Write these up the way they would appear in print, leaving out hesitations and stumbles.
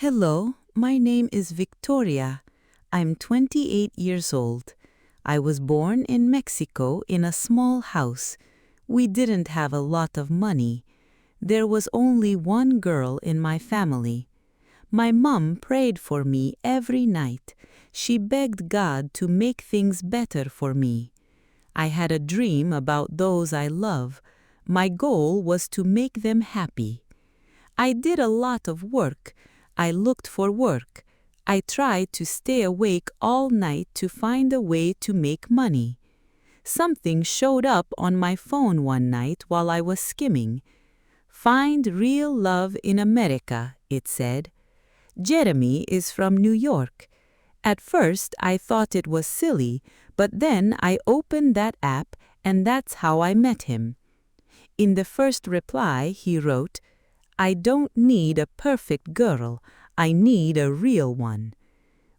Hello, my name is Victoria. I'm 28 years old. I was born in Mexico in a small house. We didn't have a lot of money. There was only one girl in my family. My mom prayed for me every night. She begged God to make things better for me. I had a dream about those I love. My goal was to make them happy. I did a lot of work. I looked for work. I tried to stay awake all night to find a way to make money. Something showed up on my phone one night while I was skimming. Find real love in America, it said. Jeremy is from New York. At first I thought it was silly, but then I opened that app and that's how I met him. In the first reply he wrote, "I don't need a perfect girl, I need a real one."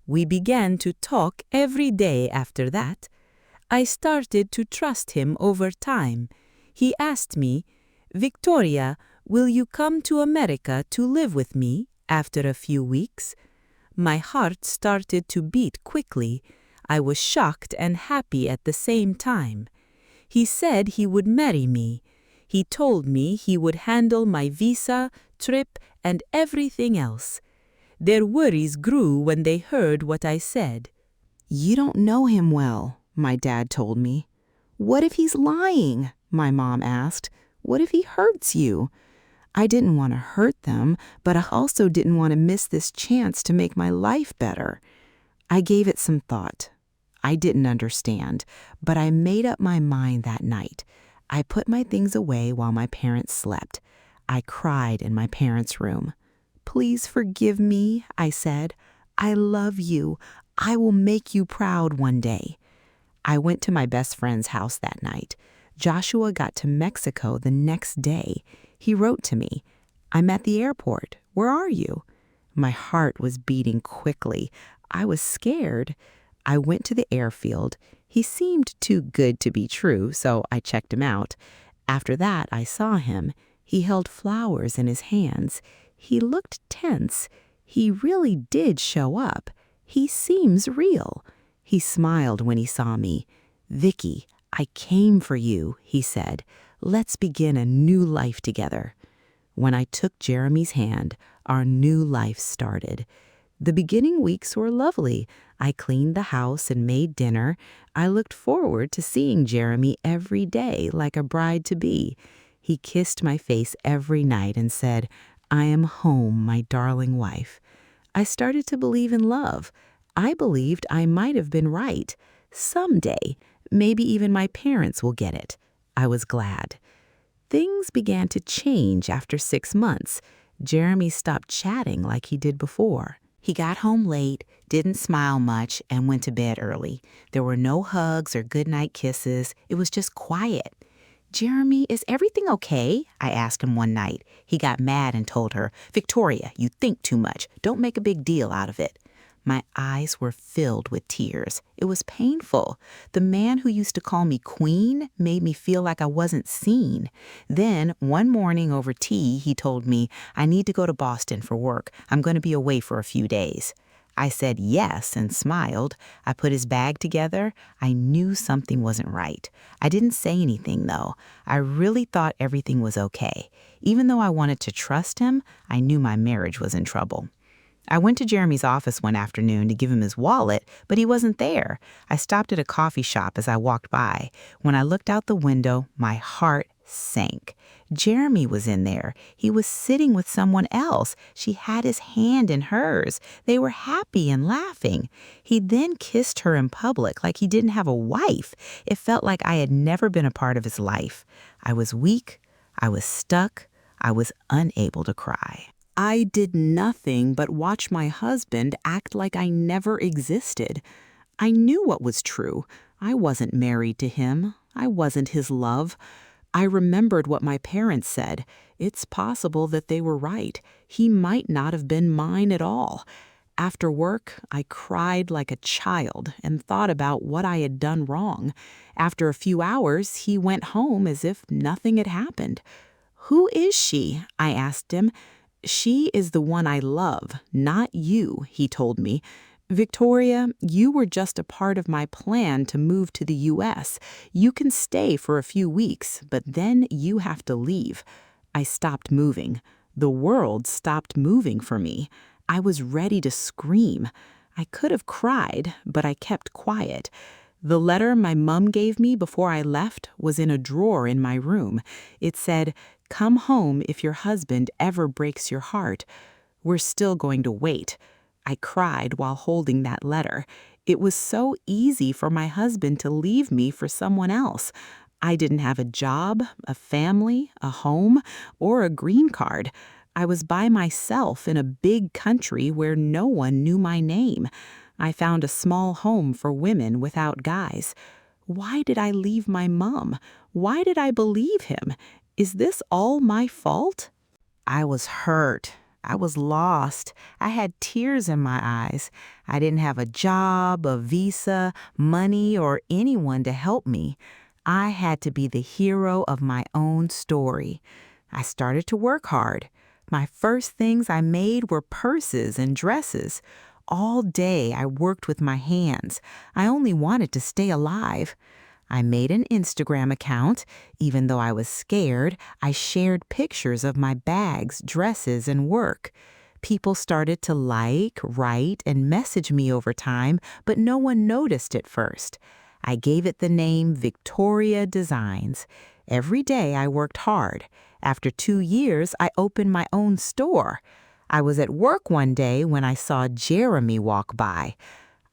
We began to talk every day after that. I started to trust him over time. He asked me, "Victoria, will you come to America to live with me?" after a few weeks. My heart started to beat quickly. I was shocked and happy at the same time. He said he would marry me. He told me he would handle my visa, trip, and everything else. Their worries grew when they heard what I said. "You don't know him well," my dad told me. "What if he's lying?" my mom asked. "What if he hurts you?" I didn't want to hurt them, but I also didn't want to miss this chance to make my life better. I gave it some thought. I didn't understand, but I made up my mind that night. I put my things away while my parents slept. I cried in my parents' room. "Please forgive me," I said. "I love you. I will make you proud one day." I went to my best friend's house that night. Joshua got to Mexico the next day. He wrote to me, "I'm at the airport. Where are you?" My heart was beating quickly. I was scared. I went to the airfield. He seemed too good to be true, so I checked him out. After that, I saw him. He held flowers in his hands. He looked tense. He really did show up. He seems real. He smiled when he saw me. "Vicky, I came for you," he said. "Let's begin a new life together." When I took Jeremy's hand, our new life started. The beginning weeks were lovely. I cleaned the house and made dinner. I looked forward to seeing Jeremy every day like a bride-to-be. He kissed my face every night and said, "I am home, my darling wife." I started to believe in love. I believed I might have been right. Someday, maybe even my parents will get it. I was glad. Things began to change after 6 months. Jeremy stopped chatting like he did before. He got home late, didn't smile much, and went to bed early. There were no hugs or goodnight kisses. It was just quiet. "Jeremy, is everything okay?" I asked him one night. He got mad and told her, "Victoria, you think too much. Don't make a big deal out of it." My eyes were filled with tears. It was painful. The man who used to call me queen made me feel like I wasn't seen. Then, one morning over tea, he told me, "I need to go to Boston for work. I'm going to be away for a few days." I said yes and smiled. I put his bag together. I knew something wasn't right. I didn't say anything, though. I really thought everything was okay. Even though I wanted to trust him, I knew my marriage was in trouble. I went to Jeremy's office one afternoon to give him his wallet, but he wasn't there. I stopped at a coffee shop as I walked by. When I looked out the window, my heart sank. Jeremy was in there. He was sitting with someone else. She had his hand in hers. They were happy and laughing. He then kissed her in public like he didn't have a wife. It felt like I had never been a part of his life. I was weak. I was stuck. I was unable to cry. I did nothing but watch my husband act like I never existed. I knew what was true. I wasn't married to him. I wasn't his love. I remembered what my parents said. It's possible that they were right. He might not have been mine at all. After work, I cried like a child and thought about what I had done wrong. After a few hours, he went home as if nothing had happened. "Who is she?" I asked him. She is the one I love, not you, he told me. Victoria, you were just a part of my plan to move to the U.S. You can stay for a few weeks, but then you have to leave. I stopped moving. The world stopped moving for me. I was ready to scream. I could have cried, but I kept quiet. The letter my mom gave me before I left was in a drawer in my room. It said, "Come home if your husband ever breaks your heart. We're still going to wait." I cried while holding that letter. It was so easy for my husband to leave me for someone else. I didn't have a job, a family, a home, or a green card. I was by myself in a big country where no one knew my name. I found a small home for women without guys. Why did I leave my mom? Why did I believe him? Is this all my fault? I was hurt. I was lost. I had tears in my eyes. I didn't have a job, a visa, money, or anyone to help me. I had to be the hero of my own story. I started to work hard. My first things I made were purses and dresses. All day I worked with my hands. I only wanted to stay alive. I made an Instagram account. Even though I was scared, I shared pictures of my bags, dresses, and work. People started to like, write, and message me over time, but no one noticed at first. I gave it the name Victoria Designs. Every day I worked hard. After 2 years, I opened my own store. I was at work one day when I saw Jeremy walk by.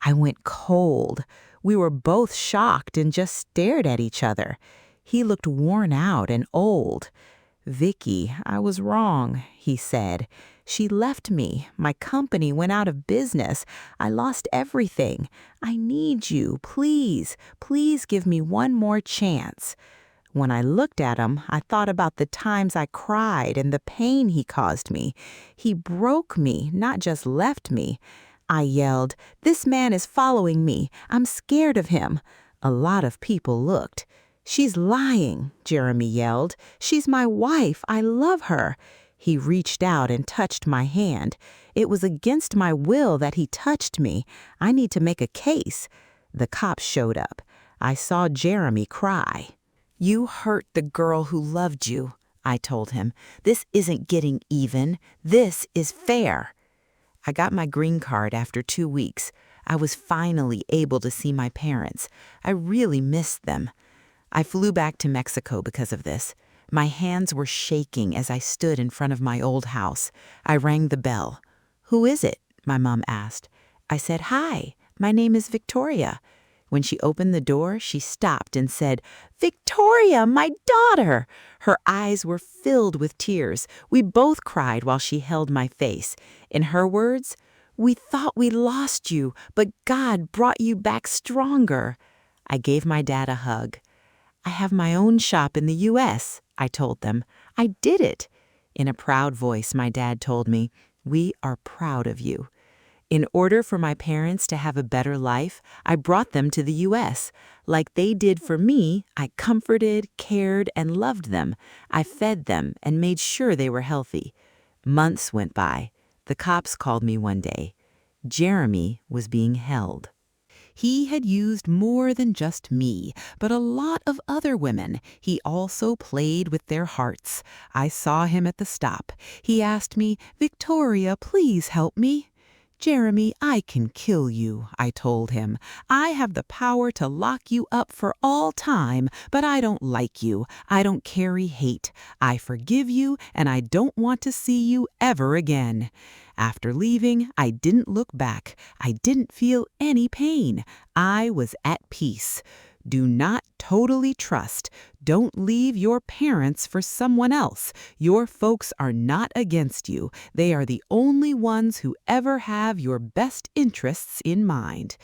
I went cold. We were both shocked and just stared at each other. He looked worn out and old. "Vicky, I was wrong," he said. "She left me. My company went out of business. I lost everything. I need you. Please, please give me one more chance." When I looked at him, I thought about the times I cried and the pain he caused me. He broke me, not just left me. I yelled, "This man is following me. I'm scared of him." A lot of people looked. "She's lying," Jeremy yelled. "She's my wife. I love her." He reached out and touched my hand. It was against my will that he touched me. I need to make a case. The cops showed up. I saw Jeremy cry. "You hurt the girl who loved you," I told him. "This isn't getting even. This is fair." I got my green card after 2 weeks. I was finally able to see my parents. I really missed them. I flew back to Mexico because of this. My hands were shaking as I stood in front of my old house. I rang the bell. "Who is it?" my mom asked. I said, "Hi, my name is Victoria." When she opened the door, she stopped and said, "Victoria, my daughter!" Her eyes were filled with tears. We both cried while she held my face. In her words, "We thought we lost you, but God brought you back stronger." I gave my dad a hug. "I have my own shop in the U.S., I told them. "I did it." In a proud voice, my dad told me, "We are proud of you." In order for my parents to have a better life, I brought them to the U.S. Like they did for me, I comforted, cared, and loved them. I fed them and made sure they were healthy. Months went by. The cops called me one day. Jeremy was being held. He had used more than just me, but a lot of other women. He also played with their hearts. I saw him at the stop. He asked me, "Victoria, please help me." "Jeremy, I can kill you," I told him. "I have the power to lock you up for all time, but I don't like you. I don't carry hate. I forgive you, and I don't want to see you ever again." After leaving, I didn't look back. I didn't feel any pain. I was at peace. Do not totally trust. Don't leave your parents for someone else. Your folks are not against you. They are the only ones who ever have your best interests in mind.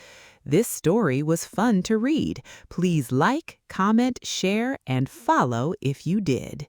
This story was fun to read. Please like, comment, share, and follow if you did.